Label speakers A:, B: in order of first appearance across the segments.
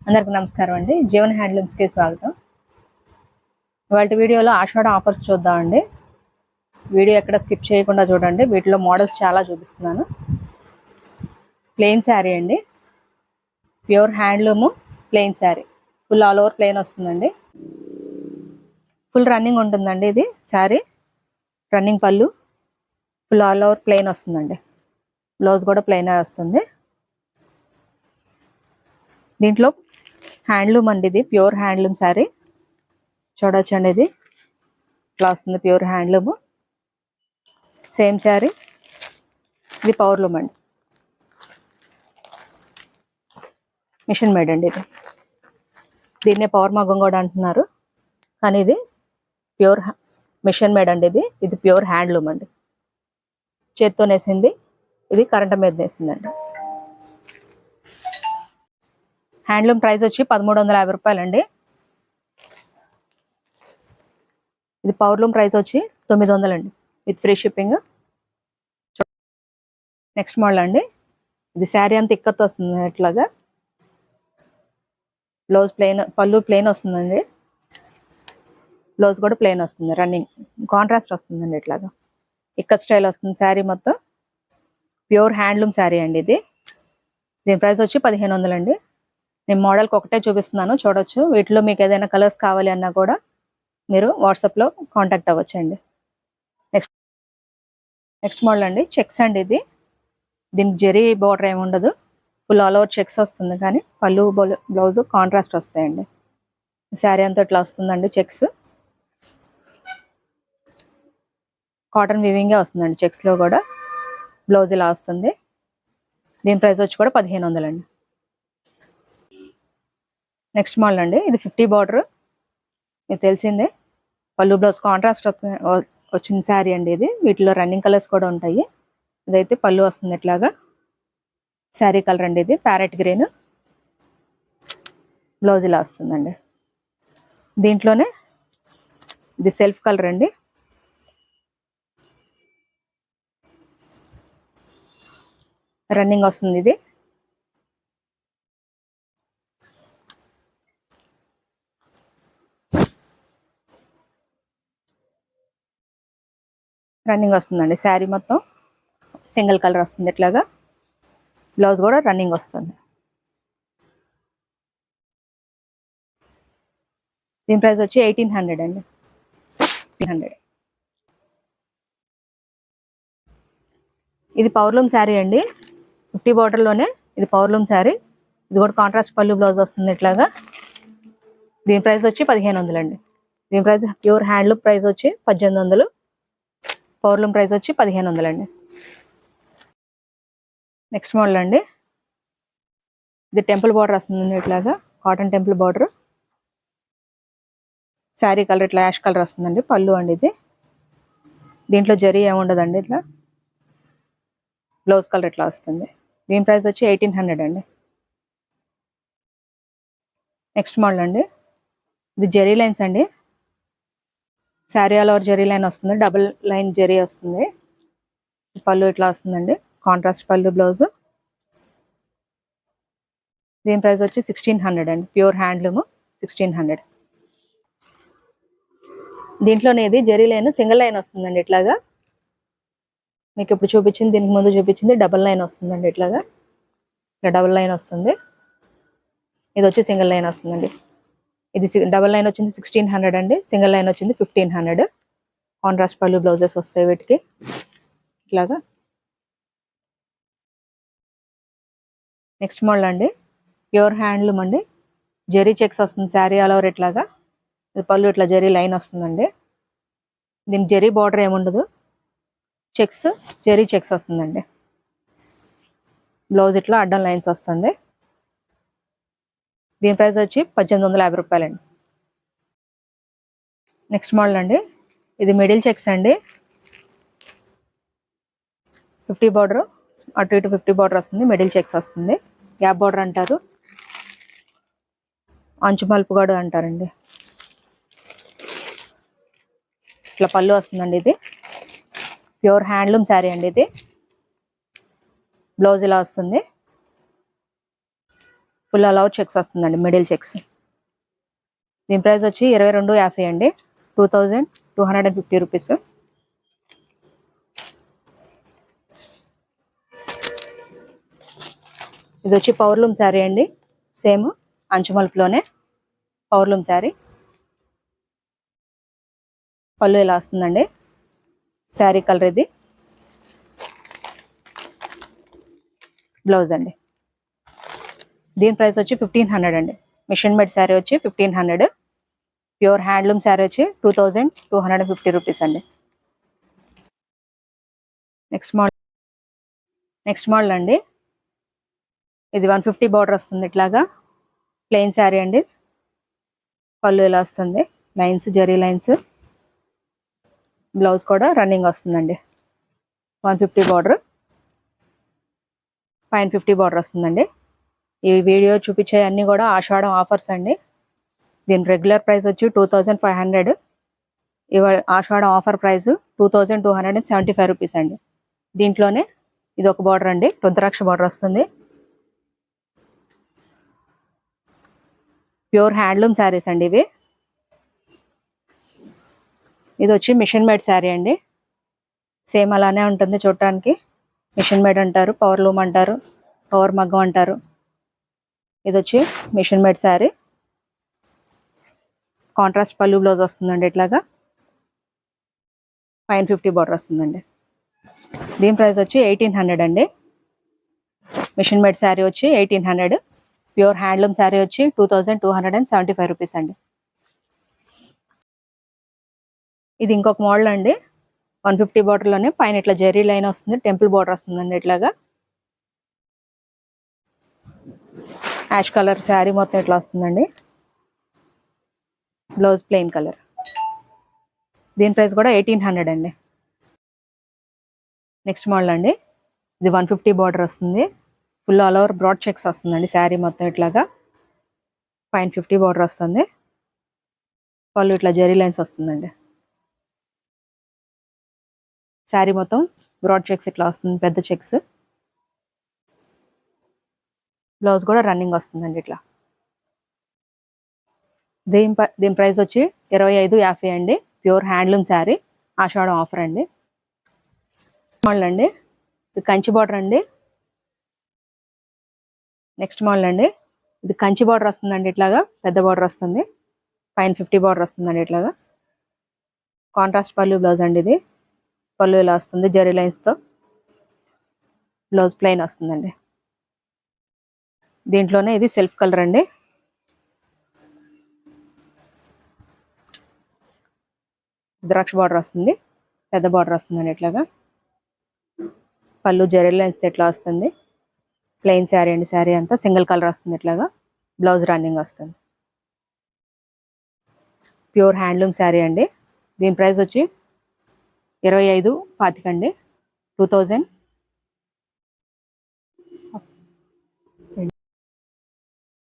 A: అందరికీ నమస్కారం అండి. జీవన్ హ్యాండ్లూమ్స్కి స్వాగతం. ఇవాళ వీడియోలో ఆషాఢ ఆఫర్స్ చూద్దామండి. వీడియో ఎక్కడ స్కిప్ చేయకుండా చూడండి. వీటిలో మోడల్స్ చాలా చూపిస్తున్నాను. ప్లెయిన్ శారీ అండి, pure handloom plain sari, full all over plain వస్తుందండి. ఫుల్ రన్నింగ్ ఉంటుందండి. ఇది శారీ రన్నింగ్ పళ్ళు, ఫుల్ ఆల్ ఓవర్ ప్లెయిన్ వస్తుందండి. బ్లౌజ్ కూడా ప్లెయిన్ వస్తుంది. దీంట్లో హ్యాండ్లూమ్ అండి, ఇది ప్యూర్ హ్యాండ్లూమ్ శారీ చూడొచ్చండి. ఇది ఇట్లా వస్తుంది, ప్యూర్ హ్యాండ్లూమ్ సేమ్ శారీ. ఇది పవర్లూమ్ అండి, మిషన్ మేడ్ అండి. ఇది దీన్నే పవర్ మగ్గం కూడా అంటున్నారు, కానీ ఇది ప్యూర్ మిషన్ మేడ్ అండి. ఇది ప్యూర్ హ్యాండ్లూమ్ అండి, చేత్తో నేసింది. ఇది కరెంట్ మీద నేసిందండి. హ్యాండ్లూమ్ ప్రైస్ వచ్చి 1350 రూపాయలండి. ఇది పవర్లూమ్ ప్రైస్ వచ్చి 900 అండి, with free shipping. Next model అండి. ఇది శారీ అంతా ఇక్కత్ వస్తుంది ఇట్లాగా. బ్లౌజ్ ప్లెయిన్, పళ్ళు ప్లెయిన్ వస్తుందండి. బ్లౌజ్ కూడా ప్లెయిన్ వస్తుంది, రన్నింగ్ కాంట్రాస్ట్ వస్తుందండి. ఇట్లాగా ఇక్కత్ స్టైల్ వస్తుంది శారీ మొత్తం. ప్యూర్ హ్యాండ్లూమ్ శారీ అండి ఇది. దీని ప్రైస్ వచ్చి 1500 అండి. నేను మోడల్కి ఒకటే చూపిస్తున్నాను, చూడొచ్చు. వీటిలో మీకు ఏదైనా కలర్స్ కావాలి అన్నా కూడా మీరు వాట్సాప్లో కాంటాక్ట్ అవ్వచ్చండి. నెక్స్ట్ మోడల్ అండి, చెక్స్ అండి. ఇది దీనికి జరీ బోర్డర్ ఏమి ఉండదు, ఫుల్ ఆల్ ఓవర్ చెక్స్ వస్తుంది. కానీ పళ్ళు బ్లౌజ్ కాంట్రాస్ట్ వస్తాయండి. శారీ అంతా ఇట్లా వస్తుందండి. చెక్స్ కాటన్ వీవింగే వస్తుందండి. చెక్స్లో కూడా బ్లౌజ్ ఇలా వస్తుంది. దీని ప్రైస్ వచ్చి కూడా 1500 అండి. నెక్స్ట్ మోడల్ అండి, ఇది 50 బార్డర్, మీకు తెలిసిందే. పళ్ళు బ్లౌజ్ కాంట్రాస్ట్ వచ్చిన శారీ అండి ఇది. వీటిలో రన్నింగ్ కలర్స్ కూడా ఉంటాయి. ఇదైతే పళ్ళు వస్తుంది ఇట్లాగా. శారీ కలర్ అండి ఇది ప్యారెట్ గ్రీన్, బ్లౌజ్ ఇలా వస్తుందండి. దీంట్లోనే ఇది సెల్ఫ్ కలర్ అండి. రన్నింగ్ వస్తుంది ఇది. రన్నింగ్ వస్తుందండి. శారీ మొత్తం సింగిల్ కలర్ వస్తుంది ఇట్లాగా. బ్లౌజ్ కూడా రన్నింగ్ వస్తుంది. దీని ప్రైస్ వచ్చి 1800 అండి. 1800. ఇది పవర్లూమ్ శారీ అండి, 50 బార్డర్లోనే. ఇది పవర్లూమ్ శారీ. ఇది కూడా కాంట్రాస్ట్ పళ్ళు బ్లౌజ్ వస్తుంది ఇట్లాగా. దీని ప్రైస్ వచ్చి 1500 అండి. దీని ప్రైస్ ప్యూర్ హ్యాండ్లూమ్ ప్రైస్ వచ్చి 1800, పవర్లూమ్ ప్రైస్ వచ్చి 1500 అండి. నెక్స్ట్ మోడల్ అండి, ఇది టెంపుల్ బార్డర్ వస్తుంది ఇట్లాగా, cotton temple border. Sari colour ఇట్లా యాష్ కలర్ వస్తుందండి. పళ్ళు అండి ఇది. దీంట్లో జరీ ఏముండదండి. ఇట్లా బ్లౌజ్ కలర్ ఇట్లా వస్తుంది. దీని ప్రైస్ వచ్చి 1800 అండి. నెక్స్ట్ మోడల్ అండి, ఇది జరీ లైన్స్ అండి. Sari all over zari line వస్తుంది, డబుల్ లైన్ జరీ వస్తుంది. పళ్ళు ఇట్లా వస్తుందండి, కాంట్రాస్ట్ పళ్ళు బ్లౌజ్. దీని ప్రైస్ వచ్చి 1600 అండి. Pure handloom 1600. దీంట్లోనే ఇది జరీ లైన్ సింగిల్ లైన్ వస్తుందండి ఇట్లాగా. మీకు ఇప్పుడు చూపించింది, దీనికి ముందు చూపించింది డబుల్ లైన్ వస్తుందండి ఇట్లాగా. ఇట్లా డబుల్ లైన్ వస్తుంది. ఇది వచ్చి సింగిల్ లైన్ వస్తుందండి. ఇది డబుల్ లైన్ వచ్చింది 1600 అండి. సింగిల్ లైన్ వచ్చింది 1500. కాంట్రాస్ట్ పళ్ళు బ్లౌజెస్ వస్తాయి వీటికి ఇట్లాగా. నెక్స్ట్ మోడల్ అండి, ప్యూర్ హ్యాండ్లూమ్ అండి. జరీ చెక్స్ వస్తుంది శారీ ఆల్ ఓవర్ ఇట్లాగా. ఇది పళ్ళు ఇట్లా జరీ లైన్ వస్తుందండి. దీనికి జరీ బార్డర్ ఏముండదు, చెక్స్ జరీ చెక్స్ వస్తుందండి. బ్లౌజ్ ఇట్లా అడ్డం లైన్స్ వస్తుంది. దీని ప్రైస్ వచ్చి 1850 రూపాయలండి. నెక్స్ట్ మోడల్ అండి, ఇది మిడిల్ చెక్స్ అండి. 50 బార్డర్, అటు ఇటు 50 బార్డర్ వస్తుంది. మిడిల్ చెక్స్ వస్తుంది. గ్యాప్ బార్డర్ అంటారు, అంచు మలుపు కూడా అంటారండి. ఇట్లా పళ్ళు వస్తుందండి. ఇది ప్యూర్ హ్యాండ్లూమ్ శారీ అండి. ఇది బ్లౌజ్ ఇలా వస్తుంది. ఫుల్ అలౌ చెక్స్ వస్తుందండి, మిడిల్ చెక్స్. దీని ప్రైస్ వచ్చి 22.50 అండి, 2250 రూపీస్. ఇది వచ్చి పవర్లూమ్ శారీ అండి, సేమ్ అంచుమల్పులోనే పవర్లూమ్ శారీ. పళ్ళు ఇలా వస్తుందండి, శారీ కలర్ ఇది. బ్లౌజ్ అండి. దీని ప్రైస్ వచ్చి 1500 అండి. మిషన్ మేడ్ శారీ వచ్చి 1500. ప్యూర్ హ్యాండ్లూమ్ శారీ వచ్చి 2250 రూపీస్ అండి. నెక్స్ట్ మోడల్ అండి, ఇది 150 బార్డర్ వస్తుంది ఇట్లాగా, ప్లెయిన్ శారీ అండి. పళ్ళు ఇలా వస్తుంది, లైన్స్, జరీ లైన్స్. బ్లౌజ్ కూడా రన్నింగ్ వస్తుందండి. 150 బార్డర్, పైన 50 బార్డర్ వస్తుందండి. ఈ వీడియో చూపించే అన్నీ కూడా ఆషాఢం ఆఫర్స్ అండి. దీని రెగ్యులర్ ప్రైస్ వచ్చి 2500. ఆషాఢం ఆఫర్ ప్రైస్ 2275 రూపీస్ అండి. దీంట్లోనే ఇది ఒక బార్డర్ అండి, రుద్రాక్ష బార్డర్ వస్తుంది. ప్యూర్ హ్యాండ్లూమ్ శారీస్ అండి ఇవి. ఇది వచ్చి మిషన్ మేడ్ శారీ అండి, సేమ్ అలానే ఉంటుంది చూడటానికి. మిషన్ మేడ్ అంటారు, పవర్ లూమ్ అంటారు, పవర్ మగ్గం అంటారు. ఇది వచ్చి మిషన్ మేడ్ శారీ. కాంట్రాస్ట్ పళ్ళు, బ్లౌజ్ వస్తుందండి ఇట్లాగా. పైన 50 బార్డర్ వస్తుందండి. దీని ప్రైస్ వచ్చి 1800 అండి. మిషన్ మేడ్ శారీ వచ్చి 1800. ప్యూర్ హ్యాండ్లూమ్ శారీ వచ్చి 2275 రూపీస్ అండి. ఇది ఇంకొక మోడల్ అండి, 150 బార్డర్లోనే పైన ఇట్లా జెరీ లైన్ వస్తుంది, టెంపుల్ బార్డర్ వస్తుందండి ఇట్లాగా. యాష్ కలర్ శారీ మొత్తం ఇట్లా వస్తుందండి. Blouse plain colour. దీని ప్రైస్ కూడా 1800 అండి. నెక్స్ట్ మోడల్ అండి, ఇది 150 బార్డర్ వస్తుంది, full all over broad checks వస్తుందండి శారీ మొత్తం ఇట్లాగా. పైన 50 బార్డర్ వస్తుంది, పళ్ళు ఇట్లా జెరీ లైన్స్ వస్తుందండి. శారీ మొత్తం బ్రాడ్ చెక్స్ ఇట్లా వస్తుంది, పెద్ద చెక్స్. బ్లౌజ్ కూడా రన్నింగ్ వస్తుందండి ఇట్లా. దీని ప్రైస్ వచ్చి 2550 అండి. ప్యూర్ హ్యాండ్లూమ్ శారీ, ఆషాఢం ఆఫర్ అండి. మోడల్ అండి, ఇది కంచి బార్డర్ అండి. నెక్స్ట్ మోడల్ అండి, ఇది కంచి బార్డర్ వస్తుందండి ఇట్లాగా, పెద్ద బార్డర్ వస్తుంది. పైన 50 బార్డర్ వస్తుందండి ఇట్లాగా. కాంట్రాస్ట్ పళ్ళు, బ్లౌజ్ అండి ఇది. పళ్ళు ఇలా వస్తుంది జెరీ లైన్స్తో. బ్లౌజ్ ప్లెయిన్ వస్తుందండి. దీంట్లోనే ఇది సెల్ఫ్ కలర్ అండి. ద్రాక్ష బార్డర్ వస్తుంది, పెద్ద బార్డర్ వస్తుందండి ఇట్లాగా. పళ్ళు జెరీ లైన్స్తో ఇట్లా వస్తుంది. ప్లెయిన్ శారీ అండి, శారీ అంతా సింగిల్ కలర్ వస్తుంది ఇట్లాగా. బ్లౌజ్ రన్నింగ్ వస్తుంది. ప్యూర్ హ్యాండ్లూమ్ శారీ అండి. దీని ప్రైస్ వచ్చి 2525 అండి,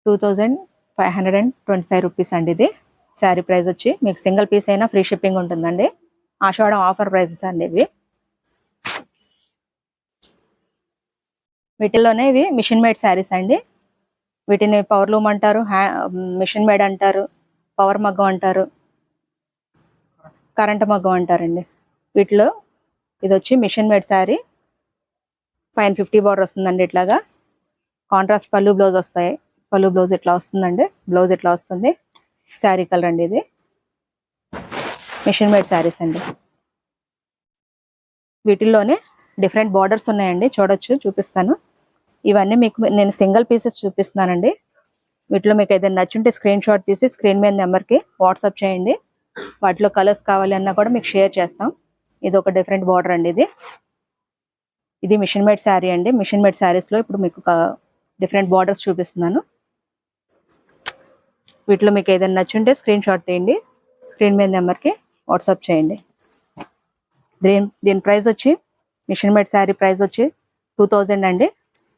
A: 2525 రూపీస్ అండి. ఇది శారీ ప్రైస్ వచ్చి మీకు సింగిల్ పీస్ అయినా ఫ్రీ షిప్పింగ్ ఉంటుందండి. ఆషాఢం ఆఫర్ ప్రైసెస్ అండి ఇవి. వీటిల్లోనే ఇవి మిషన్ మేడ్ శారీస్ అండి. వీటిని పవర్ లూమ్ అంటారు, మిషన్ మేడ్ అంటారు, పవర్ మగ్గం అంటారు, కరెంట్ మగ్గం అంటారండి. వీటిలో ఇది వచ్చి మిషన్ మేడ్ శారీ. పైన 50 బార్డర్ వస్తుందండి ఇట్లాగా. కాంట్రాస్ట్ పళ్ళు, బ్లౌజ్ వస్తాయి. పళ్ళు బ్లౌజ్ ఇట్లా వస్తుందండి, బ్లౌజ్ ఇట్లా వస్తుంది. శారీ కలర్ అండి ఇది. మిషన్ మేడ్ శారీస్ అండి. వీటిల్లోనే డిఫరెంట్ బార్డర్స్ ఉన్నాయండి, చూడొచ్చు, చూపిస్తాను. ఇవన్నీ మీకు నేను సింగిల్ పీసెస్ చూపిస్తున్నానండి. వీటిలో మీకు ఏదైనా నచ్చుంటే స్క్రీన్ షాట్ తీసి స్క్రీన్ మీద నెంబర్కి వాట్సాప్ చేయండి. వాటిలో కలర్స్ కావాలి అన్నా కూడా మీకు షేర్ చేస్తాం. ఇది ఒక డిఫరెంట్ బార్డర్ అండి ఇది. ఇది మిషన్ మేడ్ శారీ అండి. మిషన్ మేడ్ శారీస్లో ఇప్పుడు మీకు డిఫరెంట్ బార్డర్స్ చూపిస్తున్నాను. వీటిలో మీకు ఏదైనా నచ్చుంటే స్క్రీన్ షాట్ తీయండి, స్క్రీన్ మీద నెంబర్కి వాట్సాప్ చేయండి. దీని ప్రైస్ వచ్చి మిషన్ మేడ్ శారీ ప్రైస్ వచ్చి 2000 అండి.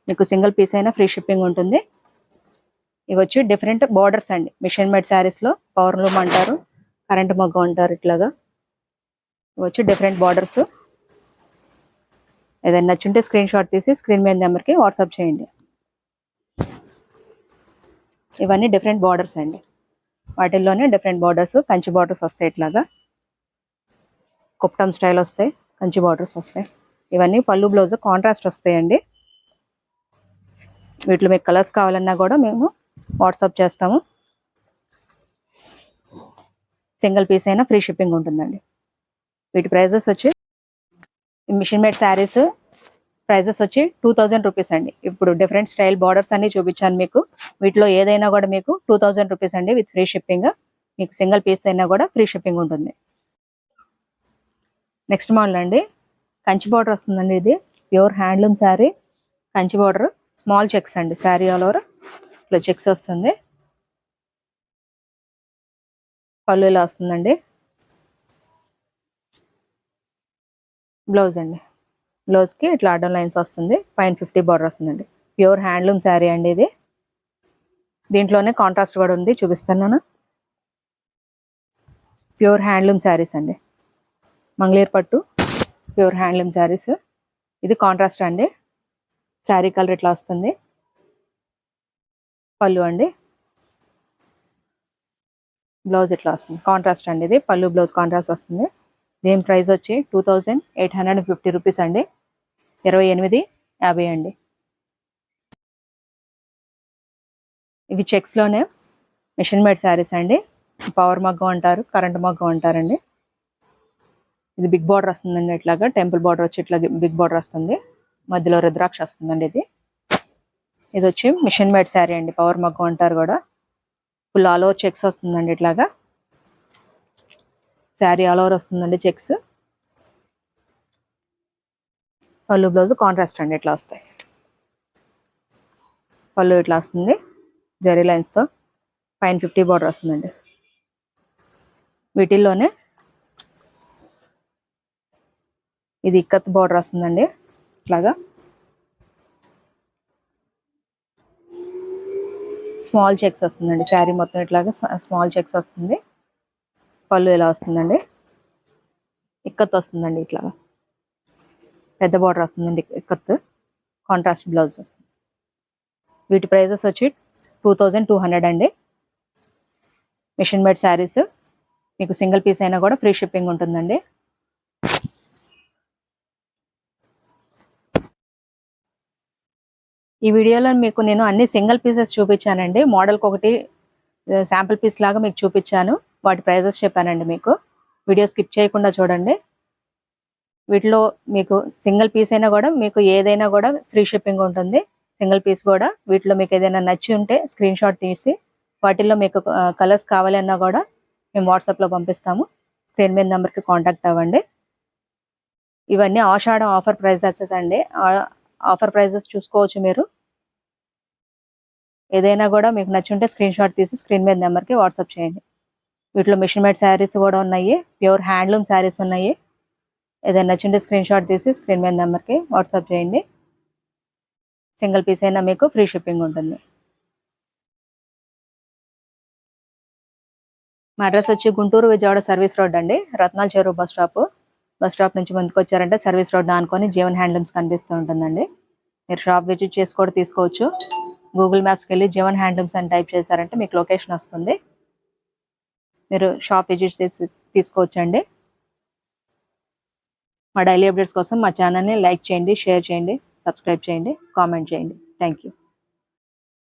A: మీకు సింగిల్ పీస్ అయినా ఫ్రీ షిప్పింగ్ ఉంటుంది. ఇవి వచ్చి డిఫరెంట్ బార్డర్స్ అండి. మిషన్ మేడ్ శారీస్లో పవర్ లూమ్ అంటారు, కరెంట్ మగ్గం అంటారు ఇట్లాగా. ఇవి వచ్చి డిఫరెంట్ బార్డర్స్. ఏదైనా నచ్చుంటే స్క్రీన్ షాట్ తీసి స్క్రీన్ మీద నెంబర్కి వాట్సాప్ చేయండి. ఇవన్నీ డిఫరెంట్ బార్డర్స్ అండి. వాటిల్లోనే డిఫరెంట్ బార్డర్స్, కంచి బార్డర్స్ వస్తాయి. ఇట్లాగా కుప్టం స్టైల్ వస్తాయి, కంచి బార్డర్స్ వస్తాయి. ఇవన్నీ పళ్ళు బ్లౌజ్ కాంట్రాస్ట్ వస్తాయండి. వీటిలో మీకు కలర్స్ కావాలన్నా కూడా మేము వాట్సాప్ చేస్తాము. సింగిల్ పీస్ అయినా ఫ్రీ షిప్పింగ్ ఉంటుందండి. వీటి ప్రైజెస్ వచ్చి మిషన్ మేడ్ శారీస్ ప్రైజెస్ వచ్చి 2000 రూపీస్ అండి. ఇప్పుడు డిఫరెంట్ స్టైల్ బార్డర్స్ అన్ని చూపించాను మీకు. వీటిలో ఏదైనా కూడా మీకు 2000 రూపీస్ అండి విత్ ఫ్రీ షిప్పింగ్. మీకు సింగిల్ పీస్ అయినా కూడా ఫ్రీ షిప్పింగ్ ఉంటుంది. నెక్స్ట్ మోడల్ అండి, కంచి బార్డర్ వస్తుందండి. ఇది pure handloom sari, Kanchi border, small checks అండి. శారీ ఆల్ ఓవర్ ఇట్లా చెక్స్ వస్తుంది. పళ్ళు ఇలా వస్తుందండి. బ్లౌజ్ అండి, బ్లౌజ్కి ఇట్లా అడ్డం లైన్స్ వస్తుంది. పైన 50 బార్డర్ వస్తుందండి. ప్యూర్ హ్యాండ్లూమ్ శారీ అండి ఇది. దీంట్లోనే కాంట్రాస్ట్ కూడా ఉంది, చూపిస్తాను నేను. ప్యూర్ హ్యాండ్లూమ్ శారీస్ అండి, మంగళీర్ పట్టు ప్యూర్ హ్యాండ్లూమ్ శారీస్. ఇది కాంట్రాస్ట్ అండి. శారీ కలర్ ఇట్లా వస్తుంది. పళ్ళు అండి, బ్లౌజ్ ఇట్లా వస్తుంది. కాంట్రాస్ట్ అండి. ఇది పళ్ళు బ్లౌజ్ కాంట్రాస్ట్ వస్తుంది. దీని ప్రైస్ వచ్చి 2850 రూపీస్ అండి. 2850 అండి. ఇవి చెక్స్లోనే మిషన్ మేడ్ శారీస్ అండి. పవర్ మగ్గం అంటారు, కరెంట్ మగ్గం అంటారండి. ఇది బిగ్ బార్డర్ వస్తుందండి. ఇట్లాగా టెంపుల్ బార్డర్ వచ్చి ఇట్లా బిగ్ బార్డర్ వస్తుంది. మధ్యలో రుద్రాక్ష వస్తుందండి. ఇది వచ్చి మిషన్ మేడ్ శారీ అండి, పవర్ మగ్గం అంటారు కూడా. ఫుల్ ఆల్ ఓవర్ చెక్స్ వస్తుందండి. ఇట్లాగా శారీ ఆల్ ఓవర్ వస్తుందండి చెక్స్. పళ్ళు బ్లౌజ్ కాంట్రాస్ట్ అండి, ఇట్లా వస్తాయి. పళ్ళు ఇట్లా వస్తుంది జరీ లైన్స్తో. పైన 50 బార్డర్ వస్తుందండి. వీటిల్లోనే ఇది ఇక్కత్ బార్డర్ వస్తుందండి. ఇట్లాగా స్మాల్ చెక్స్ వస్తుందండి. శారీ మొత్తం ఇట్లాగా స్మాల్ చెక్స్ వస్తుంది. పళ్ళు ఇలా వస్తుందండి. ఇక్కత్ వస్తుందండి. ఇట్లాగా పెద్ద బార్డర్ వస్తుందండి. ఇక్కత్ కాంట్రాస్ట్ బ్లౌజ్ వస్తుంది. వీటి ప్రైజెస్ వచ్చి 2200 అండి. మిషన్ మేడ్ శారీస్, మీకు సింగిల్ పీస్ అయినా కూడా ఫ్రీ షిప్పింగ్ ఉంటుందండి. ఈ వీడియోలో మీకు నేను అన్ని సింగిల్ పీసెస్ చూపించానండి. మోడల్కి ఒకటి శాంపుల్ పీస్ లాగా మీకు చూపించాను. వాటి ప్రైజెస్ చెప్పానండి మీకు. వీడియో స్కిప్ చేయకుండా చూడండి. వీటిలో మీకు సింగిల్ పీస్ అయినా కూడా మీకు ఏదైనా కూడా ఫ్రీ షిప్పింగ్ ఉంటుంది. సింగిల్ పీస్ కూడా. వీటిలో మీకు ఏదైనా నచ్చి ఉంటే స్క్రీన్ షాట్ తీసి వాటిల్లో మీకు కలర్స్ కావాలన్నా కూడా మేము వాట్సాప్లో పంపిస్తాము. స్క్రీన్ మీద నెంబర్కి కాంటాక్ట్ అవ్వండి. ఇవన్నీ ఆషాఢం ఆఫర్ ప్రైజెస్ అండి. ఆఫర్ ప్రైజెస్ చూసుకోవచ్చు మీరు. ఏదైనా కూడా మీకు నచ్చుంటే స్క్రీన్ షాట్ తీసి స్క్రీన్ మీద నెంబర్కి వాట్సాప్ చేయండి. వీటిలో మిషన్ మేడ్ శారీస్ కూడా ఉన్నాయి, ప్యూర్ హ్యాండ్లూమ్ శారీస్ ఉన్నాయి. ఏదైనా నచ్చుంటే స్క్రీన్ షాట్ తీసి స్క్రీన్ మీద నెంబర్కి వాట్సాప్ చేయండి. సింగిల్ పీస్ అయినా మీకు ఫ్రీ షిప్పింగ్ ఉంటుంది. మా అడ్రస్ వచ్చి గుంటూరు విజయవాడ సర్వీస్ రోడ్ అండి. రత్నాల చెరువు బస్ స్టాప్ నుంచి ముందుకు వచ్చారంటే సర్వీస్ రోడ్ ఆనుకొని జీవన్ హ్యాండ్లూమ్స్ కనిపిస్తూ ఉంటుందండి. మీరు షాప్ విజిట్ చేసి కూడా తీసుకోవచ్చు. గూగుల్ మ్యాప్స్కి వెళ్ళి జీవన్ హ్యాండ్లూమ్స్ అని టైప్ చేశారంటే మీకు లొకేషన్ వస్తుంది. మీరు షాప్ విజిట్ చేసి తీసుకోవచ్చండి. మా డైలీ అప్డేట్స్ కోసం మా ఛానల్ని లైక్ చేయండి, షేర్ చేయండి, సబ్స్క్రైబ్ చేయండి, కామెంట్ చేయండి. Thank you.